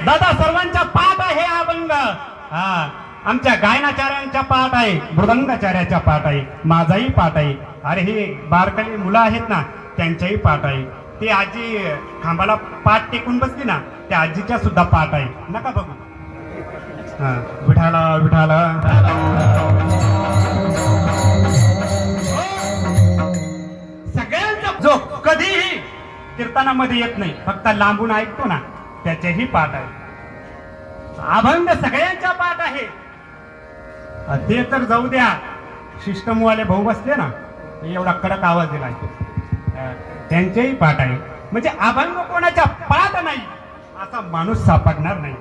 दादा सर्वांच्या पाठ आहे अभंग. हा, आमच्या गायनाचार्यांच्या पाठ आहे, मृदंगाचार्याच्या पाठ आहे, माझाही पाठ आहे. अरे हे बारकाली मुलं आहेत ना, त्यांच्याही पाठ आहे. ती आजी खांबाला पाठ टेकून बसली ना, त्या आजीच्या सुद्धा पाठ आहे. नका बघू. हा, विठाला विठाला. सगळ्यांचा जो कधीही कीर्तनामध्ये येत नाही, फक्त लांबून ऐकतो ना, त्याचेही पाठ आहे. अभंग सगळ्यांच्या पाठ आहे. ते तर जाऊ द्या, सिस्टमवाले भाऊ बसले ना, एवढा कडक आवाज दिला, त्यांचेही पाठ आहे. म्हणजे अभंग कोणाच्या पाठ नाही असा माणूस सापडणार नाही.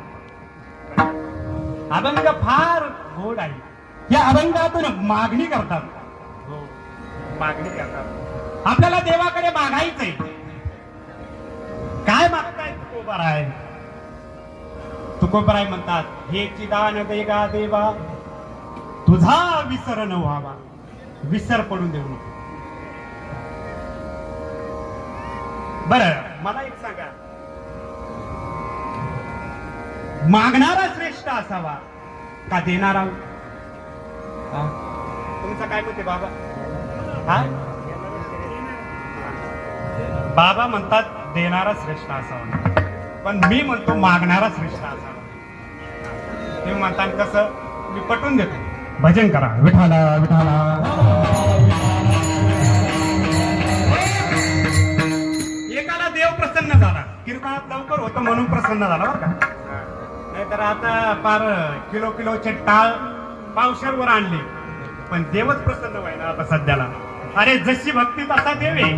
अभंग फार गोड आहे. या अभंगातून मागणी करतात. हो, मागणी करतात. आपल्याला देवाकडे मागायचंय. काय मागताय तुकोबाराय? तुकोबाराय म्हणतात, हे चिदान देगा देवा, तुझा विसर न व्हावा, विसर पडून देऊ नको. बरं, मला एक सांगा, मागणारा श्रेष्ठ असावा का देणारा? तुमचं काय मत आहे बाबा? हा, बाबा म्हणतात देणारा श्रेष्ठ असावा, पण मी म्हणतो मागणारा श्रेष्ठ असावा. तुम्ही म्हणता कसं? मी पटवून देतो. भजन करा, विठाला विठाला. एकाला देव प्रसन्न झाला, कीर्तनात लवकर होतं म्हणून प्रसन्न झाला बरं का. नाहीतर आता फार किलो किलोचे टाळ पावशेरवर आणले, पण देवच प्रसन्न व्हायला आता सध्याला. अरे जशी भक्ती तसा देव आहे,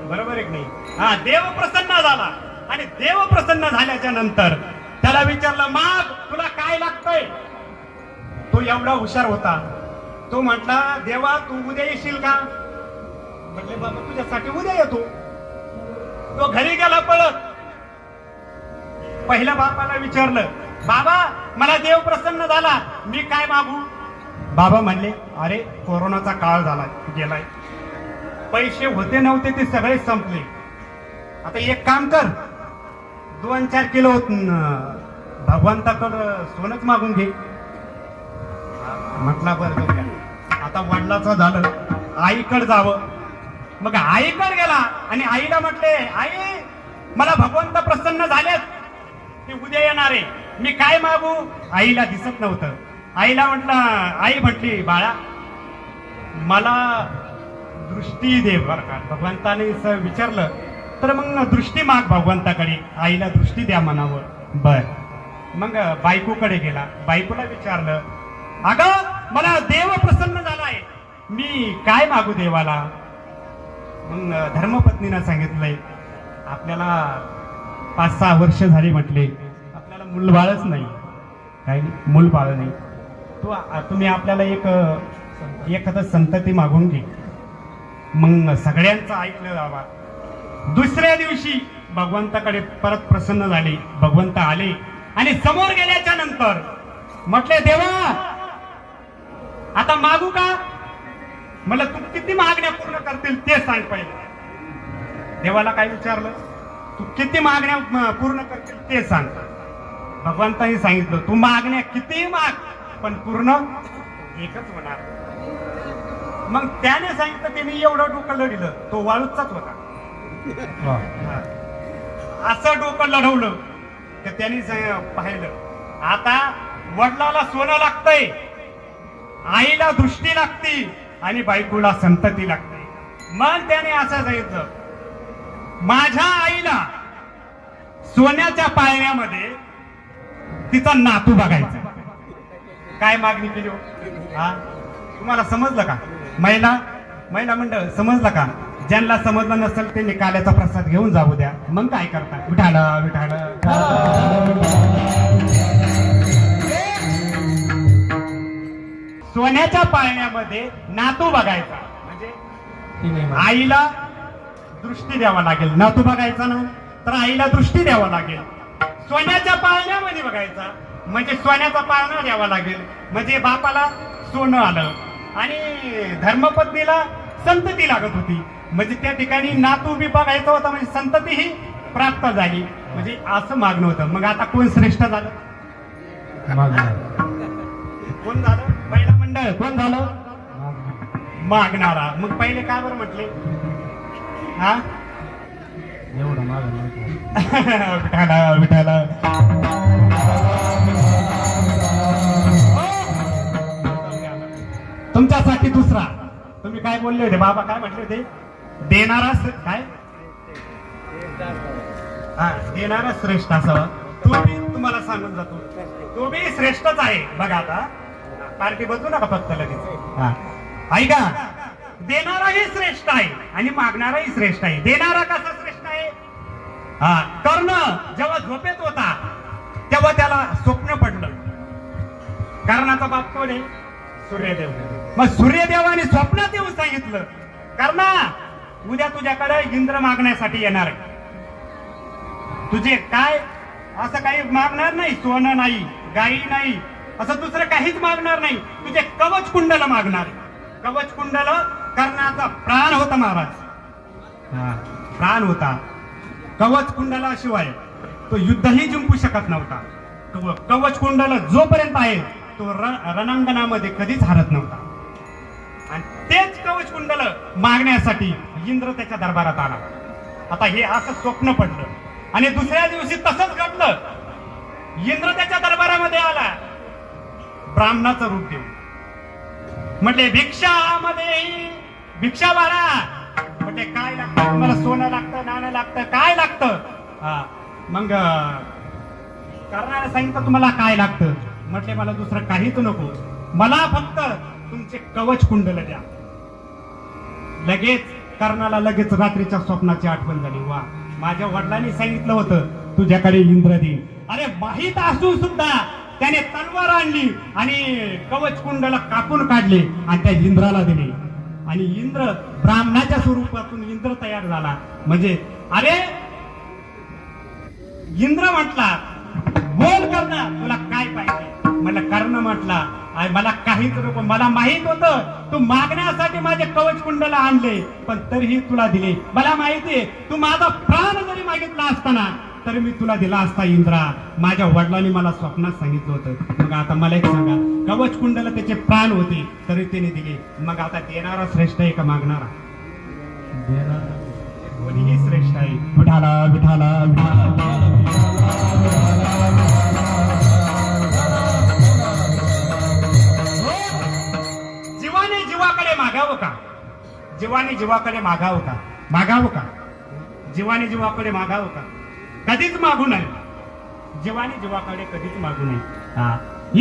बरोबर आहे की नाही? हा, देव प्रसन्न झाला आणि देव प्रसन्न झाल्याच्या नंतर त्याला विचारलं, माग, तुला काय लागतंय? तो एवढा हुशार होता, तो म्हटला, देवा तू उद्या येशील का? म्हटले, बाबा तुझ्यासाठी उद्या येतो. तो घरी गेला पळत. पहिल्या बापाला विचारलं, बाबा मला देव प्रसन्न झाला, मी काय मागू? बाबा म्हणले, अरे कोरोनाचा काळ झाला गेलाय, पैसे होते नव्हते ते सगळे संपले. आता एक काम कर, 2-4 किलो भगवंताकडं सोनच मागून घे. म्हटला बरं, आता वडिलाचं झालं, आईकडे जावं. मग आईकडे गेला आणि आईला म्हटले, आई मला भगवंत प्रसन्न झालेत, ते उद्या येणार आहे, मी काय मागू? आईला दिसत नव्हतं. आईला म्हटलं, आई म्हटली, बाळा मला दृष्टी दे बरं का. भगवंताने विचारलं तर मग दृष्टी माग भगवंताकडे. आईला दृष्टी द्या म्हणावं. बर, मग बायकोकडे गेला. बायकोला विचारलं, अगं मला देव प्रसन्न झालाय, मी काय मागू देवाला? मग धर्मपत्नीनं सांगितलंय, आपल्याला 5-6 वर्ष झाली म्हटले, आपल्याला मूलबाळच नाही, काही मूलबाळ नाही. तुम्ही आपल्याला एखादं संतती मागून घे. मग सगळ्यांचं ऐकलं बाबा. दुसऱ्या दिवशी भगवंताकडे परत प्रसन्न झाले. भगवंत आले आणि समोर गेल्याच्या नंतर म्हटले, देवा आता मागू का? मला तू किती मागण्या पूर्ण करतील ते सांग पहिले. देवाला काय विचारलं? तू किती मागण्या पूर्ण करतील ते सांग. भगवंतांनी सांगितलं, तू मागण्या किती माग, पण पूर्ण एकच होणार. मग त्याने सांगितलं, त्यांनी एवढं डोकं लढलं, तो वाळूचाच होता. असं डोकं लढवलं तर त्यांनी पाहिलं, आता वडिलाला सोनं लागतंय, आईला दृष्टी लागती आणि बायकोला संतती लागते. मग त्याने असं सांगितलं, माझ्या आईला सोन्याच्या पाळण्यामध्ये तिचा नातू बघायचा. काय मागणी केली? हा, तुम्हाला समजलं का? महिला मंडळ समजलं का? ज्यांना समजलं नसेल ते निकालाचा प्रसाद घेऊन जाऊ द्या. मग काय करता? विठाला विठाला. सोन्याच्या पाळण्यामध्ये नातू बघायचा म्हणजे आईला दृष्टी द्यावा लागेल. नातू बघायचा ना, तर आईला दृष्टी द्यावा लागेल. सोन्याच्या पाळण्यामध्ये बघायचा म्हणजे सोन्याचा पाळणा द्यावा लागेल, म्हणजे बापाला सोनं आलं. आणि धर्मपत्नीला संतती लागत होती, म्हणजे त्या ठिकाणी नातू बी बघायचा होता, म्हणजे संतती ही प्राप्त झाली. म्हणजे असं मागणं होतं. मग आता कोण श्रेष्ठ झालं? कोण झालं? पहिला मंडळ कोण झालं? मागणारा. मग पहिले काय बरं म्हटले? हा एवढं मागं विठाला विठाला. तुमच्यासाठी दुसरा. तुम्ही काय बोलले होते बाबा? काय म्हटले होते? देणारा काय? हा, देणारा श्रेष्ठ असावा. तो बी तुम्हाला सांगून जातो, तो बी श्रेष्ठच आहे. बघा आता पार्टी बदलू नका फक्त लगेच. हा ऐका, देणाराही श्रेष्ठ आहे आणि मागणाराही श्रेष्ठ आहे. देणारा कसा श्रेष्ठ आहे? हा, कर्ण जेव्हा झोपेत होता तेव्हा त्याला स्वप्न पडलं. कर्णाचा बाप कोण आहे? सूर्यदेव. मग सूर्यदेवाने स्वप्नात येऊन सांगितलं, कर्णा उद्या तुझ्याकडे इंद्र मागण्यासाठी येणार आहे. तुझे काय असं काही मागणार नाही, सोनं नाही, गाई नाही, असं दुसरं काहीच मागणार नाही. तुझे कवच कुंडल मागणार. कवच कुंडल कर्णाचा प्राण होता महाराज. प्राण होता. कवच कुंडलाशिवाय तो युद्धही जिंकू शकत नव्हता. कवच कुंडल जोपर्यंत आहे तो रणांगणामध्ये कधीच हरत नव्हता. आणि तेच कवच कुंडल मागण्यासाठी इंद्र त्याच्या दरबारात आला. आता हे असं स्वप्न पडलं आणि दुसऱ्या दिवशी तसंच घडलं. इंद्र त्याच्या दरबारामध्ये आला ब्राह्मणाचं रूप देऊन. म्हटले भिक्षामध्ये भिक्षा बाळा. म्हटले काय लागतं? मला सोनं लागतं, नाणं लागतं, काय लागतं? मग कर्णाने सांगितलं तुम्हाला काय लागतं? म्हटले मला दुसरं काहीच नको, मला फक्त तुमचे कवच कुंडल द्या. लगेच कर्णाला लगेच रात्रीच्या स्वप्नाची आठवण झाली. वा, माझ्या वडिलांनी सांगितलं होतं तुझ्याकडे इंद्र देईन. अरे माहीत असून सुद्धा त्याने तलवार आणली आणि कवच कुंडला कापून काढले आणि त्या इंद्राला दिले. आणि इंद्र ब्राह्मणाच्या स्वरूपातून इंद्र तयार झाला. म्हणजे अरे इंद्र म्हटला बोल कर्ण तुला काय पाहिजे? मला कर्ण म्हटला मला काहीच नको, मला माहित होतं तू मागण्यासाठी माझे कवच कुंडला आणले पण तरीही तुला दिले. मला माहितीये तू माझा प्राण जरी मागितला असताना तरी मी तुला दिला असता इंद्रा. माझ्या वडिलांनी मला स्वप्नात सांगितलं होतं. मग आता मला एक सांगा, कवच कुंडला त्याचे प्राण होते तरी त्याने दिले. मग आता देणारा श्रेष्ठ आहे का मागणारा? दोन्ही श्रेष्ठ आहे. विठाला विठाला जीवाने जीवाकडे मागावं का? जीवाने जीवाकडे मागावं का? मागावं का? जीवाने जीवाकडे मागावं का? कधीच मागू नये. जीवाने जीवाकडे कधीच मागू नये.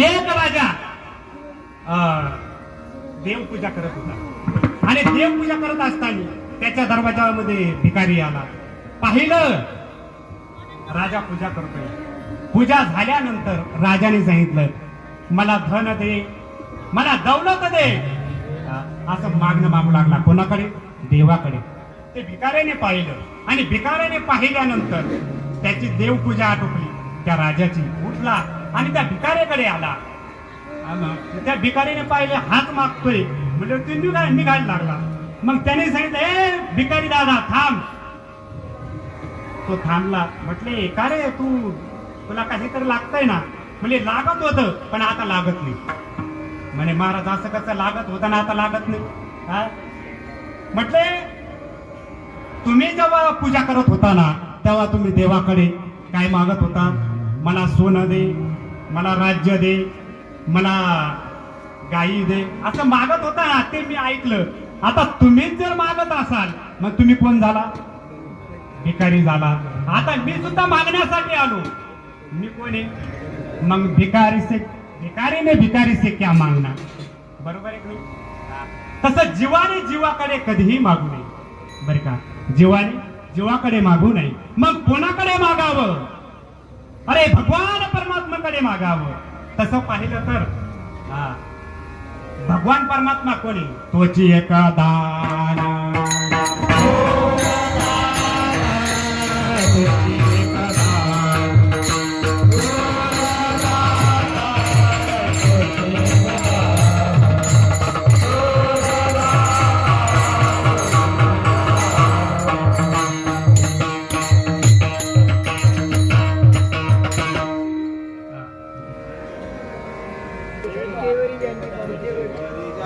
एक राजा देवपूजा करत होता आणि देवपूजा करत असताना त्याच्या दरवाजामध्ये भिकारी आला. पाहिलं राजा पूजा करतोय. पूजा झाल्यानंतर राजाने सांगितलं मला धन दे, मला दौलत दे. असं मागणं मागू लागला. कोणाकडे? देवाकडे. ते भिकाऱ्याने पाहिलं आणि भिकाऱ्याने पाहिल्यानंतर त्याची देवपूजा आटोपली. त्या राजाची उठला आणि त्या भिकाऱ्याकडे आला. त्या भिकारीने पाहिले हात मागतोय म्हणजे ते निघायला लागला. मग त्याने सांगितलं ए भिकारी दादा थांब. तो थांबला. म्हटले का रे तुला काहीतरी लागतंय ना? म्हणजे लागत होतं पण आता लागत नाही. म्हणे महाराज असं कसं लागत होतं ना आता लागत नाही? म्हटले तुम्ही जेव्हा पूजा करत होता ना तेव्हा तुम्ही देवाकडे काय मागत होता? मला सोनं दे, मला राज्य दे, मला गायी दे असं मागत होता ना, ते मी ऐकलं. आता तुम्हीच जर मागत असाल मग तुम्ही कोण झाला? भिकारी झाला. आता मी सुद्धा मागण्यासाठी आलो. मी कोण आहे? मग भिकारी ने क्या मागना? बरोबर आहे की नाही? तसं जीवाने जीवाकडे कधीही मागू नये. बरे का? जीवाने जीवाकडे मागू नये. मग कोणाकडे मागावं? अरे भगवान परमात्माकडे मागावं. तसं पाहिलं तर भगवान परमात्मा कोणी? तोची एका दान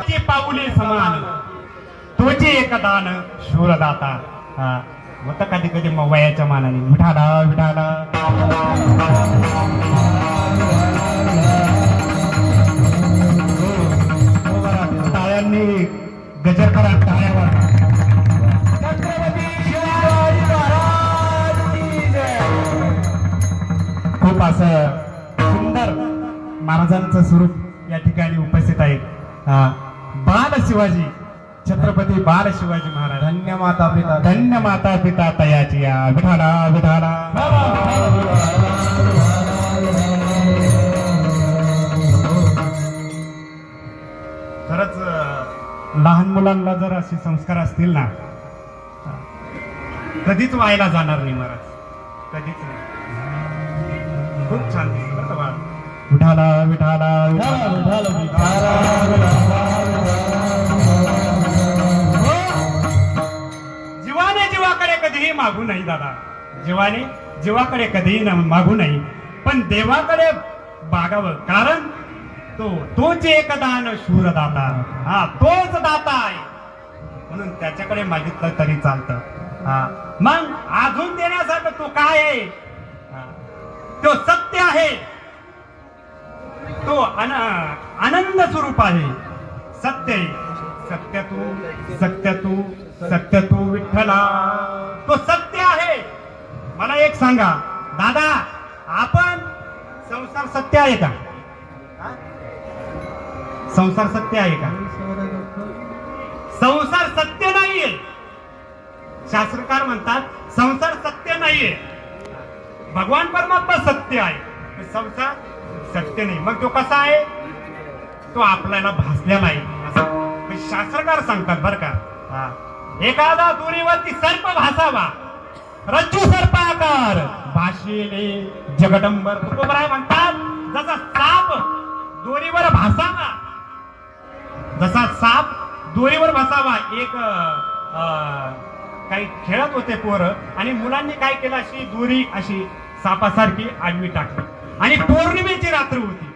ची पाऊले समान तोची एक दान शूरदाता. होतं कधी कधी मग वयाच्या मानाने विठाला विठाला. टाळ्यांनी गजर करा टाळ्यावर. छत्रपती शिवाजी महाराज की जय. खूप असं सुंदर महाराजांचं स्वरूप या ठिकाणी उपस्थित आहे. बाल शिवाजी छत्रपती बाल शिवाजी महाराज. धन्य माता पिता धन्य माता पिता तयाची या विठाला विठाला. खरंच लहान मुलांना जर असे संस्कार असतील ना कधीच व्हायला जाणार नाही महाराज. कधीच नाही. खूप छान दिसतं बरं का बाळ. विठाला विठाला जीवाने जीवाकडे कधीही मागू नाही दादा. जीवाने जीवाकडे कधीही मागू नाही पण देवाकडे मागावं. कारण तोच एक दान शूरदाता. तोच दाता आहे म्हणून त्याच्याकडे मागितलं तरी चालतं. मग अजून देण्यासारखं तो काय आहे. तो सत्य आहे. तो आनंद स्वरूप आहे. सत्य आहे. सत्य तू विठ्ठला. तो सत्य आहे. मला एक सांगा दादा आपण संसार सत्य आहे का. संसार सत्य आहे का. संसार सत्य नाहीये. शास्त्रकार म्हणतात संसार सत्य नाहीये. भगवान परमात्मा सत्य आहे. संसार सत्य नाही. मग तो कसा आहे. तो आपल्याला भासलेला आहे असं शास्त्रकार सांगतात बर का. एखादा दोरीवरती सर्प भासावा रज्जू सर्पाकार भाषेले जगदंबर. तुकोबराय म्हणतात जसा साप दोरीवर भासावा. जसा साप दोरीवर भासावा. एक काही खेळत होते पोरं आणि मुलांनी काय केलं अशी दोरी अशी सापासारखी आडवी टाकली आणि पौर्णिमेची रात्र होती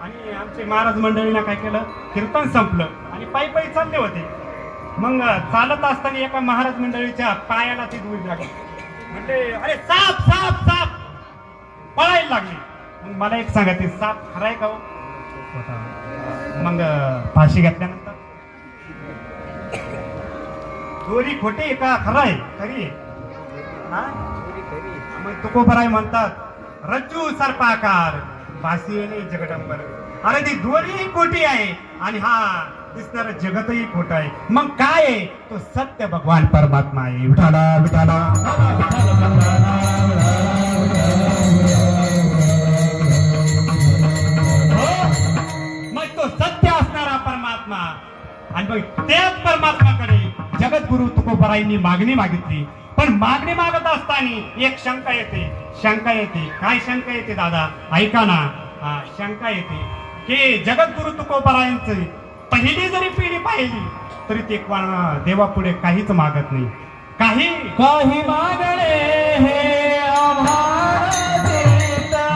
आणि आमचे महाराज मंडळीनं काय केलं कीर्तन संपलं आणि पायी पायी चालले होते. मग चालत असताना एका महाराज मंडळीच्या पायाला ती दोरी लागली. म्हणजे अरे साप साप साप पळायला लागली. मग मला एक सांगा ते साप खराय का. मग फाशी घेतल्यानंतर दोरी खोटी आहे का खरं आहे खरी आहे. मग तुकोबराय म्हणतात रज्जू सर्पाकार भाषेने जगदंबर. अरे ती दोरी खोटी आहे आणि हा दिसणार जगतही खोट आहे. मग काय आहे तो सत्य भगवान परमात्मा आहे. विठाला विठाला. मग तो सत्य असणारा परमात्मा आणि मग त्याच परमात्माकडे जगद्गुरु तुकोबरायांनी मागणी मागितली. पण मागणी मागत असताना एक शंका येते. शंका येते. काय शंका येते दादा ऐका ना. शंका येते की जगद्गुरु तुकोबरायांची पहिली जरी पिढी पाहिली तरी ते देवापुढे काहीच मागत नाही. काही मागणे हे आम्हाला देता.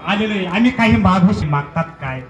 आलेलो आहे. आम्ही काही मागू मागतात काय.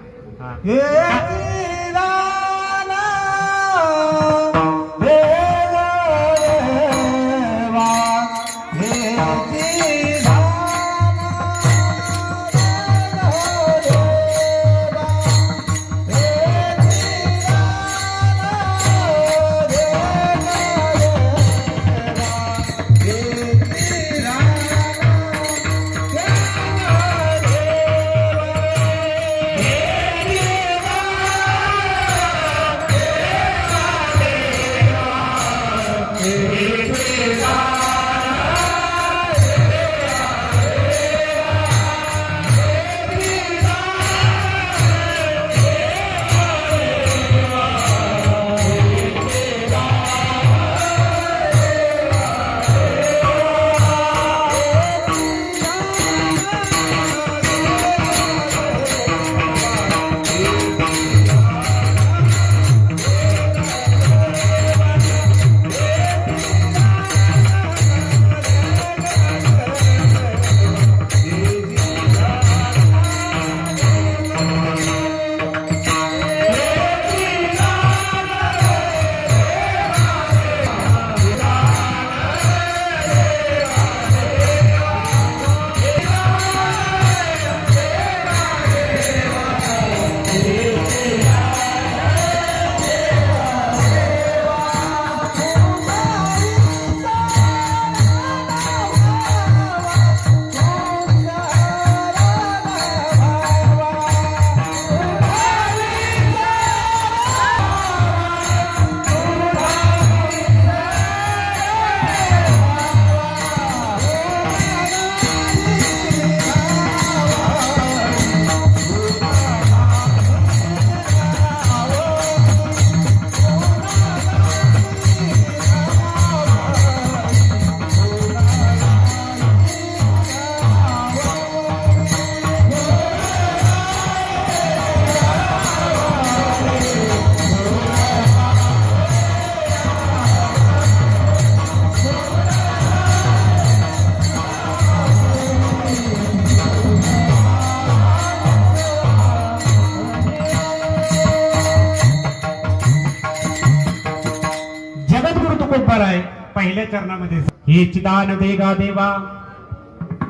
पहिल्या चरणामध्ये हे चिदान देगा देवा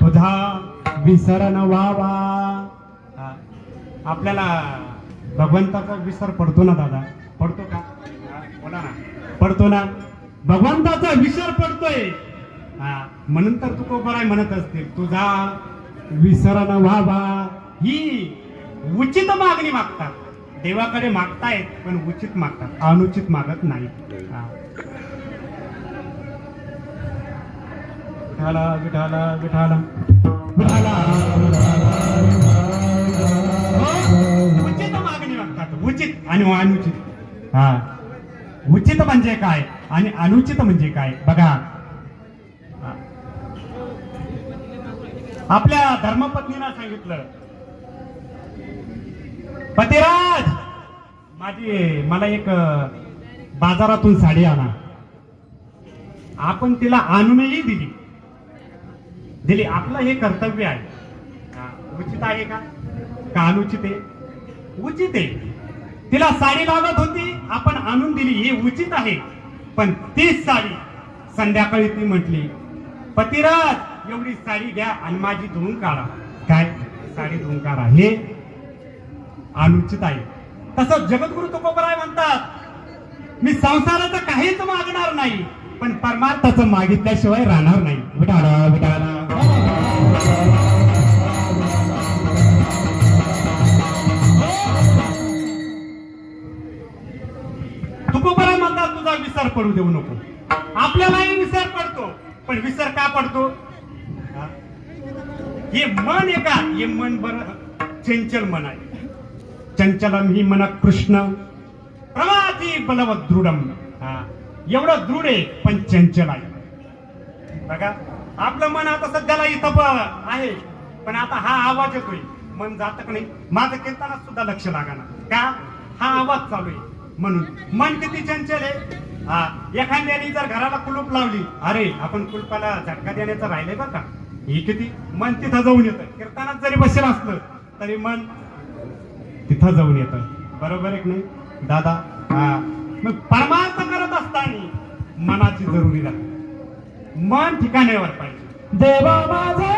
तुझा विसरण व्हावा. हा. आपल्याला भगवंताचा विसर पडतो ना दादा, पडतो का? हा, बोला ना, पडतो ना. भगवंताचा विसर पडतोय. हा, म्हणून तर तुकोबराय म्हणत असतील तुझा विसरण व्हावा. ही उचित मागणी मागतात, देवाकडे मागतायत पण उचित मागतात, अनुचित मागत नाही. विठाला विठाला विठाला विठाला. उचित मागणी मागतात, उचित आणि अनुचित. हा, उचित म्हणजे काय आणि अनुचित म्हणजे काय बघा. आपल्या धर्मपत्नीला सांगितलं, पतिराज मला एक बाजारातून साडी आणा. आपण तिला आणूनही दिली. आपलं हे कर्तव्य आहे. उचित आहे का अनुचित आहे? उचित आहे. तिला साडी लागत होती, आपण आणून दिली, हे उचित आहे. पण तीच साडी संध्याकाळी ती म्हटली, पतिराज एवढी साडी घ्या आणि माझी धुवून काढा. काय साडी धुवून काढा, हे अनुचित आहे. तसं जगद्गुरु तुकोबराय म्हणतात, मी संसाराचं काहीच मागणार नाही पण परमार्थाचं मागितल्याशिवाय राहणार नाही. विठाला विठाला. तुकोबराय म्हणतात तुझा विसर पडू देऊ नको. आपल्यालाही विसर पडतो, पण विसर का पडतो? हे मन आहे का? हे मन बरं चंचल मन आहे. चंचलम ही मन कृष्ण प्रमाती बलवत दृढम. एवढं दृढ आहे पण चंचल आहे. बघा आपलं मन आता सध्याला इथं आहे, पण आता हा आवाज येतोय, मन जात का नाही? माझं कीर्तनात सुद्धा लक्ष लागाना का? हा आवाज चालू आहे म्हणून. मन किती चंचल आहे. एखाद्याने जर घराला कुलूप लावली, अरे आपण कुलपाला झटका देण्याचं राहिलंय बरं का, हे किती मन तिथं जाऊन येतं. कीर्तनात जरी बसेल असलं तरी मन तिथं जाऊन येतं. बरोबर आहे की नाही दादा? मग परमार्थ करत असताना मनाची जरुरी राहते, मन ठिकाण्यावर पाहिजे. देवा माझा